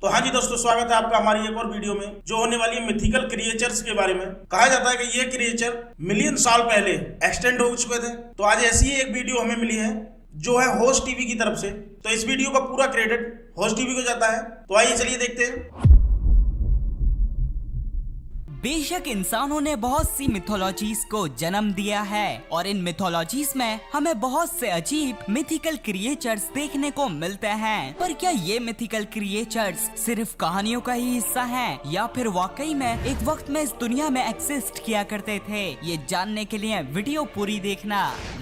तो हाँ जी दोस्तों, स्वागत है आपका हमारी एक और वीडियो में जो होने वाली है मिथिकल क्रिएचर्स के बारे में। कहा जाता है कि ये क्रिएचर मिलियन साल पहले एक्सटेंड हो चुके थे। तो आज ऐसी ही एक वीडियो हमें मिली है जो है होस्ट टीवी की तरफ से। तो इस वीडियो का पूरा क्रेडिट होस्ट टीवी को जाता है। तो आइए चलिए देखते हैं। बेशक इंसानों ने बहुत सी मिथोलॉजीज को जन्म दिया है और इन मिथोलॉजीज में हमें बहुत से अजीब मिथिकल क्रिएचर्स देखने को मिलते हैं। पर क्या ये मिथिकल क्रिएचर्स सिर्फ कहानियों का ही हिस्सा हैं या फिर वाकई में एक वक्त में इस दुनिया में एग्जिस्ट किया करते थे? ये जानने के लिए वीडियो पूरी देखना।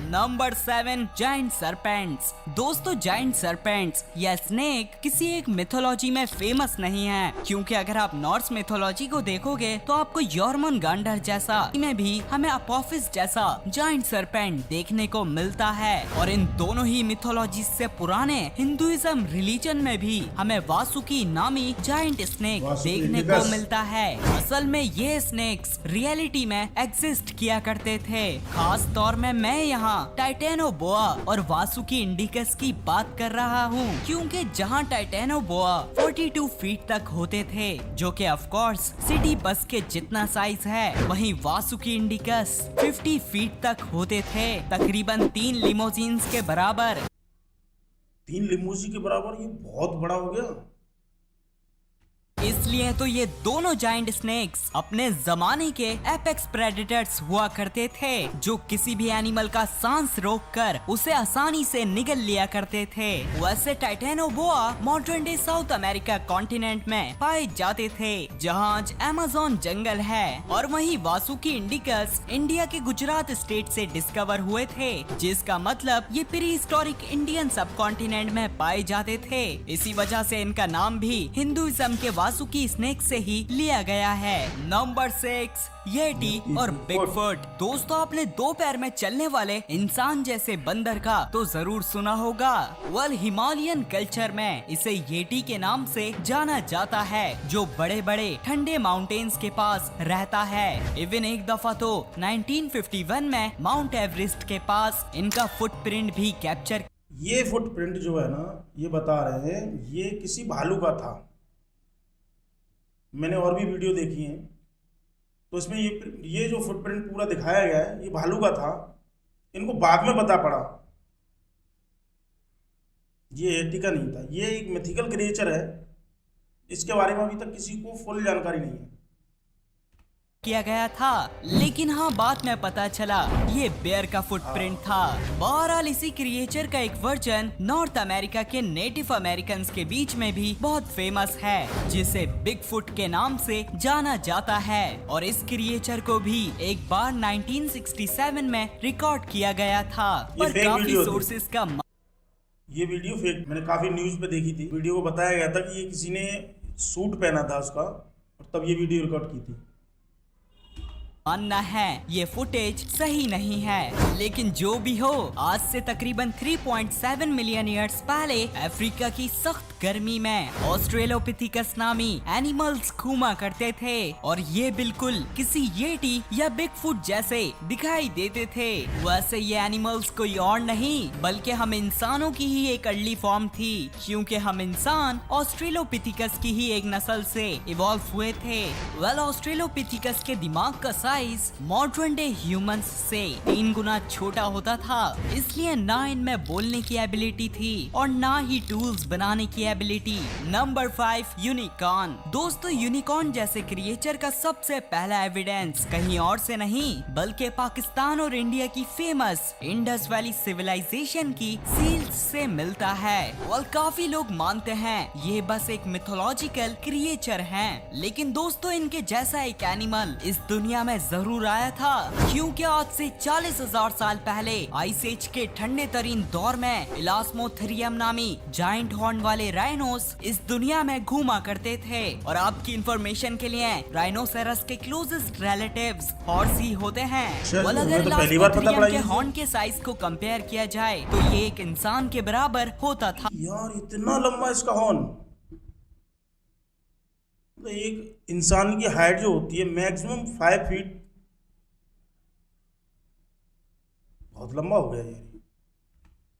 Number 7, giant serpents. दोस्तों, जायंट सरपेंट्स या स्नेक किसी एक मिथोलॉजी में फेमस नहीं है, क्योंकि अगर आप नॉर्स मिथोलॉजी को देखोगे तो आपको यॉर्मनगांडर जैसा में भी हमें अपोफिस जैसा जायंट सरपेंट देखने को मिलता है। और इन दोनों ही मिथोलॉजी से पुराने हिंदुइज्म रिलीजन में भी हमें वासुकी नामी जायंट स्नेक देखने को मिलता है। असल में ये स्नेक्स रियलिटी में एग्जिस्ट किया करते थे। खास तौर में मैं यहाँ टाइटेनोबोआ और वासुकी इंडिकस की बात कर रहा हूँ, क्योंकि जहाँ टाइटेनोबोआ 42 फीट तक होते थे, जो कि ऑफ कोर्स सिटी बस के जितना साइज है, वहीं वासुकी इंडिकस 50 फीट तक होते थे, तकरीबन 3 लिमोजीन्स के बराबर। 3 लिमोजी के बराबर? ये बहुत बड़ा हो गया। इसलिए तो ये दोनों जायंट स्नेक्स अपने जमाने के एपेक्स प्रेडेटर्स हुआ करते थे, जो किसी भी एनिमल का सांस रोककर उसे आसानी से निगल लिया करते थे। वैसे Titanoboa modern day south America continent में पाए जाते थे, जहाँ आज अमेज़न जंगल है, और वहीं वासुकी इंडिकस इंडिया के गुजरात स्टेट से डिस्कवर हुए थे, जिसका मतलब ये प्री हिस्टोरिक इंडियन सब कॉन्टिनेंट में पाए जाते थे। इसी वजह से इनका नाम भी हिंदुइज्म के वासुकी स्नेक से ही लिया गया है। नंबर 6, येटी और बिगफुट। दोस्तों, आपने 2 पैर में चलने वाले इंसान जैसे बंदर का तो जरूर सुना होगा। हिमालयन कल्चर में इसे येटी के नाम से जाना जाता है, जो बड़े बड़े ठंडे माउंटेन्स के पास रहता है। इवन एक दफा तो 1951 में माउंट एवरेस्ट के पास इनका फुटप्रिंट भी कैप्चर। ये फुटप्रिंट जो है ना, ये बता रहे हैं ये किसी भालू का था। मैंने और भी वीडियो देखी है, तो इसमें ये जो फुटप्रिंट पूरा दिखाया गया है, ये भालू का था। इनको बाद में पता पड़ा ये येटी का नहीं था। ये एक मिथिकल क्रिएचर है, इसके बारे में अभी तक किसी को फुल जानकारी नहीं है किया गया था। लेकिन हाँ, बाद में पता चला ये बेयर का फुटप्रिंट था। बहरहाल इसी क्रिएचर का एक वर्जन नॉर्थ अमेरिका के नेटिव अमेरिकन्स के बीच में भी बहुत फेमस है, जिसे बिगफुट के नाम से जाना जाता है। और इस क्रिएचर को भी एक बार 1967 में रिकॉर्ड किया गया था, पर काफी सोर्सेज का ये वीडियो फेक। मैंने काफी न्यूज पे देखी थी, वीडियो को बताया गया था कि ये किसी ने सूट पहना था उसका, और तब ये वीडियो रिकॉर्ड की थी। मानना है ये फुटेज सही नहीं है, लेकिन जो भी हो, आज से तकरीबन 3.7 मिलियन ईयर्स पहले अफ्रीका की सख्त गर्मी में ऑस्ट्रेलोपिथिकस नामी एनिमल्स घूमा करते थे, और ये बिल्कुल किसी येटी या बिगफुट जैसे दिखाई देते थे। वैसे ये एनिमल्स कोई और नहीं बल्कि हम इंसानों की ही एक अर्ली फॉर्म थी, क्योंकि हम इंसान ऑस्ट्रेलोपिथिकस की ही एक नस्ल से इवॉल्व हुए थे। ऑस्ट्रेलोपिथिकस के दिमाग का साइज मॉडर्न डे ह्यूमंस से 3 गुना छोटा होता था, इसलिए ना इनमें बोलने की एबिलिटी थी और ना ही टूल्स बनाने की एबिलिटी। Number 5, unicorn. दोस्तों, यूनिकॉर्न जैसे क्रिएचर का सबसे पहला एविडेंस कहीं और से नहीं बल्कि पाकिस्तान और इंडिया की फेमस इंडस वैली सिविलाइजेशन की सील्स से मिलता है। और काफी लोग मानते हैं ये बस एक मिथोलॉजिकल क्रिएचर हैं, लेकिन दोस्तों इनके जैसा एक एनिमल इस दुनिया में जरूर आया था, क्योंकि आज से 40,000 साल पहले आइस एज के ठंडे तरीन दौर में इलास्मोथेरियम नामी जायंट हॉर्न वाले राइनोस इस दुनिया में घूमा करते थे। और आपकी इंफॉर्मेशन के लिए राइनोसेरस के क्लोजेस्ट रिलेटिव्स हॉर्स ही होते हैं। अगर इलास्मोथेरियम के हॉर्न के साइज को कंपेयर किया जाए तो ये एक इंसान के बराबर होता था। यार, इतना लंबा इसका हॉर्न! एक इंसान की हाइट जो होती है मैक्सिमम 5 फीट, बहुत लंबा हो गया यार।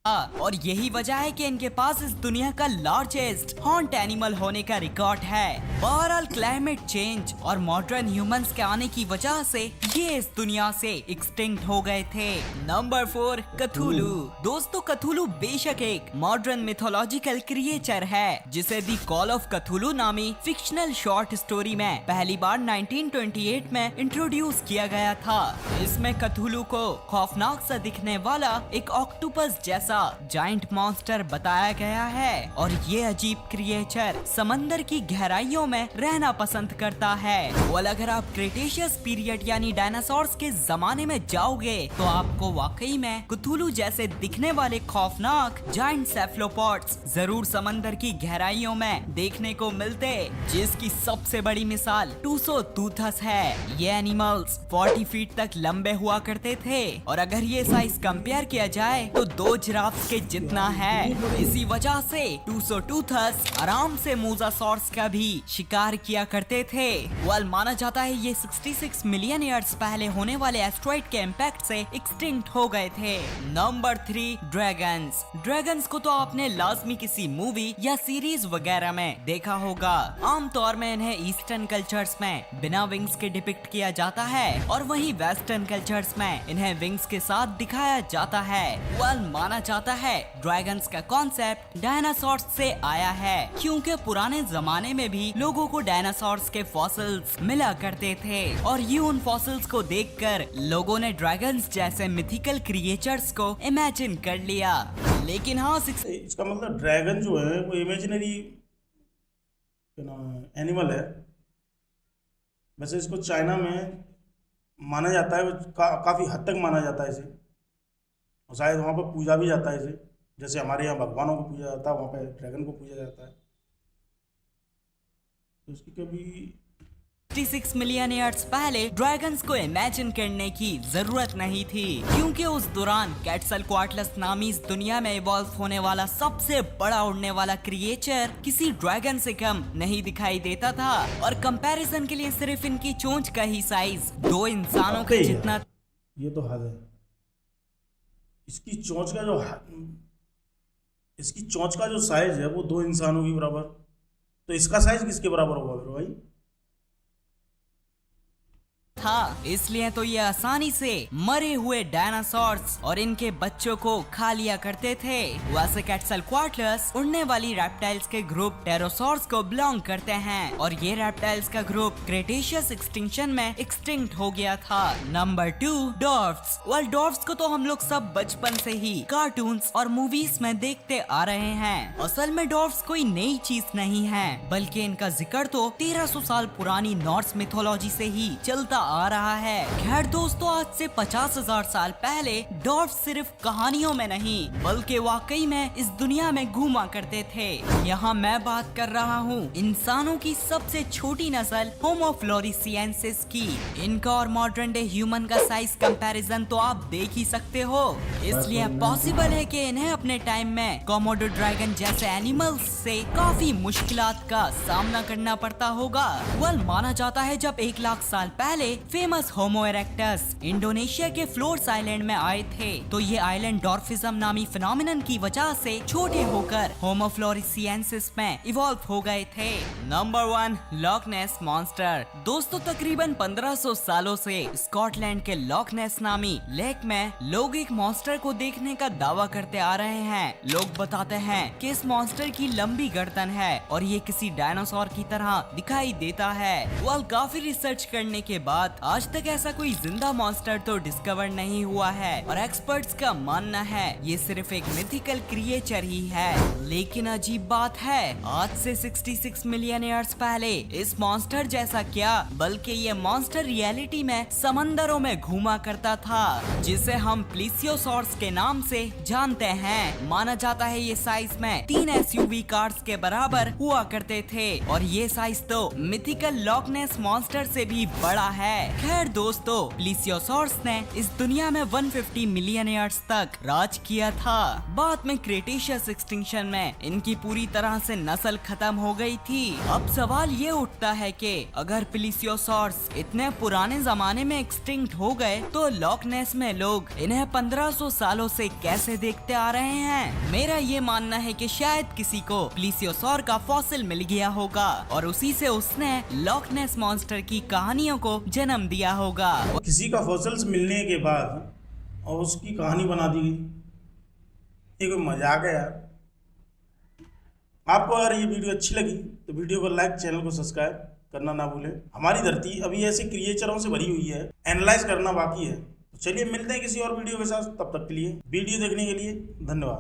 और यही वजह है कि इनके पास इस दुनिया का लार्जेस्ट हॉन्ट एनिमल होने का रिकॉर्ड है। बहरहाल क्लाइमेट चेंज और मॉडर्न ह्यूमंस के आने की वजह से ये इस दुनिया से एक्सटिंक्ट हो गए थे। नंबर 4, कथुलू। दोस्तों, कथुलू बेशक एक मॉडर्न मिथोलॉजिकल क्रिएचर है जिसे दी कॉल ऑफ कथुलू नामी फिक्शनल शॉर्ट स्टोरी में पहली बार 1928 में इंट्रोड्यूस किया गया था। इसमें कथुलू को खौफनाक सा दिखने वाला एक ऑक्टोपस जैसा जाइंट मॉन्स्टर बताया गया है और ये अजीब क्रिएचर समंदर की गहराइयों में रहना पसंद करता है। और अगर आप क्रेटेशियस पीरियड यानी डायनासोर्स के जमाने में जाओगे तो आपको वाकई में कथुलू जैसे दिखने वाले खौफनाक जाइंट सेफलोपॉड्स जरूर समंदर की गहराइयों में देखने को मिलते, जिसकी सबसे बड़ी मिसाल टूसोटूथस है। ये एनिमल्स 40 फीट तक लंबे हुआ करते थे और अगर ये साइज कंपेयर किया जाए तो 2 जिराफ के जितना है। इसी वजह से टूसोटूथस आराम से मोसासॉर्स का भी शिकार किया करते थे। वेल, माना जाता है ये 66 मिलियन ईयर्स पहले होने वाले एस्ट्रॉइड के इम्पैक्ट से एक्सटिंक्ट हो गए थे। Number 3, dragons. ड्रैगन्स को तो आपने लाजमी किसी मूवी या सीरीज वगैरह में देखा होगा। आमतौर में इन्हें ईस्टर्न कल्चर्स में बिना विंग्स के डिपिक्ट किया जाता है और वहीं वेस्टर्न कल्चर्स में इन्हें विंग्स के साथ दिखाया जाता है। वेल, माना जाता है ड्रैगन्स का कॉन्सेप्ट डायनासोर्स से आया है, क्योंकि पुराने जमाने में भी लोगों को डायनासोर्स के फॉसिल्स मिला करते थे और ये उन फॉसिल्स को देखकर लोगों ने ड्रैगन्स जैसे मिथिकल क्रिएचर्स को इमेजिन कर लिया। लेकिन हाँ, इसका मतलब ड्रैगन जो है वो इमेजिनरी एनिमल है। वैसे इसको चाइना में माना जाता है, काफ़ी हद तक माना जाता है इसे, और शायद वहाँ पर पूजा भी जाता है इसे। जैसे हमारे यहाँ भगवानों को पूजा जाता है, वहाँ पे ड्रैगन को पूजा जाता है। तो इसकी कभी 66 मिलियन ईयर्स पहले ड्रैगन्स को इमेजिन करने की जरूरत नहीं थी, क्योंकि उस दौरान क्वेटल्सकोआटल्स नामी इस दुनिया में इवॉल्व होने वाला सबसे बड़ा उड़ने वाला क्रिएचर किसी ड्रैगन से कम नहीं दिखाई देता था। और कंपैरिजन के लिए सिर्फ इनकी चोंच का ही साइज 2 इंसानों के जितना। ये तो हद है। इसकी चोंच का जो साइज है वो 2 इंसानों के बराबर, तो इसका साइज किसके बराबर होगा फिर भाई? था, इसलिए तो ये आसानी से मरे हुए डायनासोर्स और इनके बच्चों को खा लिया करते थे। वैसे क्वेटल्सकोआटल्स उड़ने वाली रेप्टाइल्स के ग्रुप टेरोसॉर्स को बिलोंग करते हैं और ये रेप्टाइल्स का ग्रुप क्रेटेशियस एक्सटिंक्शन में एक्सटिंक्ट हो गया था। नंबर 2, डॉर्फ्स। वेल, डॉर्फ्स को तो हम लोग सब बचपन से ही कार्टून्स और मूवीज में देखते आ रहे हैं। असल में डॉर्फ्स कोई नई चीज नहीं है, बल्कि इनका जिक्र तो 1300 साल पुरानी नॉर्स मिथोलॉजी से ही चलता आ रहा है। खैर दोस्तों, आज से 50,000 साल पहले डॉर्फ सिर्फ कहानियों में नहीं बल्कि वाकई में इस दुनिया में घूमा करते थे। यहाँ मैं बात कर रहा हूँ इंसानों की सबसे छोटी नस्ल होमो फ्लोरिसिएंसिस की। इनका और मॉडर्न डे ह्यूमन का साइज कंपैरिजन तो आप देख ही सकते हो, इसलिए पॉसिबल है कि इन्हें अपने टाइम में कोमोडो ड्रैगन जैसे एनिमल्स से काफी मुश्किलात का सामना करना पड़ता होगा। वेल, माना जाता है जब 1 लाख साल पहले फेमस होमो इरेक्टस इंडोनेशिया के फ्लोर्स आइलैंड में आए थे, तो ये आइलैंड डॉर्फिज्म नामी फिनोमिनन की वजह से छोटे होकर होमो फ्लोरिसिएंसिस में इवॉल्व हो गए थे। नंबर 1, लॉक नेस मॉन्स्टर। दोस्तों, तकरीबन 1500 सालों से स्कॉटलैंड के लॉक नेस नामी लेक में लोग एक मॉन्स्टर को देखने का दावा करते आ रहे हैं। लोग बताते हैं कि इस मॉन्स्टर की लंबी गर्दन है और ये किसी डायनासोर की तरह दिखाई देता है। वेल, काफी रिसर्च करने के बाद आज तक ऐसा कोई जिंदा मॉन्स्टर तो डिस्कवर नहीं हुआ है और एक्सपर्ट्स का मानना है ये सिर्फ एक मिथिकल क्रिएचर ही है। लेकिन अजीब बात है, आज से 66 मिलियन ईयर्स पहले इस मॉन्स्टर जैसा क्या, बल्कि ये मॉन्स्टर रियलिटी में समंदरों में घूमा करता था, जिसे हम प्लीसियोसॉर्स के नाम से जानते हैं। माना जाता है ये साइज में 3 SUV कार्स के बराबर हुआ करते थे और ये साइज तो मिथिकल लॉक नेस मॉन्स्टर से भी बड़ा है। खैर दोस्तों, प्लीसियोसॉर्स ने इस दुनिया में 150 मिलियन ईयर्स तक राज किया था। बाद में क्रेटेशियस एक्सटिंक्शन में इनकी पूरी तरह से नस्ल खत्म हो गई थी। अब सवाल ये उठता है कि अगर प्लीसियोसॉर्स इतने पुराने जमाने में एक्सटिंक्ट हो गए तो लॉक नेस में लोग इन्हें 1500 सालों से कैसे देखते आ रहे हैं। मेरा ये मानना है कि शायद किसी को प्लीसियोसॉर का फॉसिल मिल गया होगा और उसी से उसने लॉक नेस मॉन्स्टर की कहानियों को जन्म दिया होगा। किसी का फॉसिल्स मिलने के बाद और उसकी कहानी बना दी गई, ये कोई मजाक है यार। आपको अगर ये वीडियो अच्छी लगी तो वीडियो को लाइक, चैनल को सब्सक्राइब करना ना भूलें। हमारी धरती अभी ऐसे क्रिएचरों से भरी हुई है, एनालाइज करना बाकी है। तो चलिए मिलते हैं किसी और वीडियो के साथ, तब तक के लिए वीडियो देखने के लिए धन्यवाद।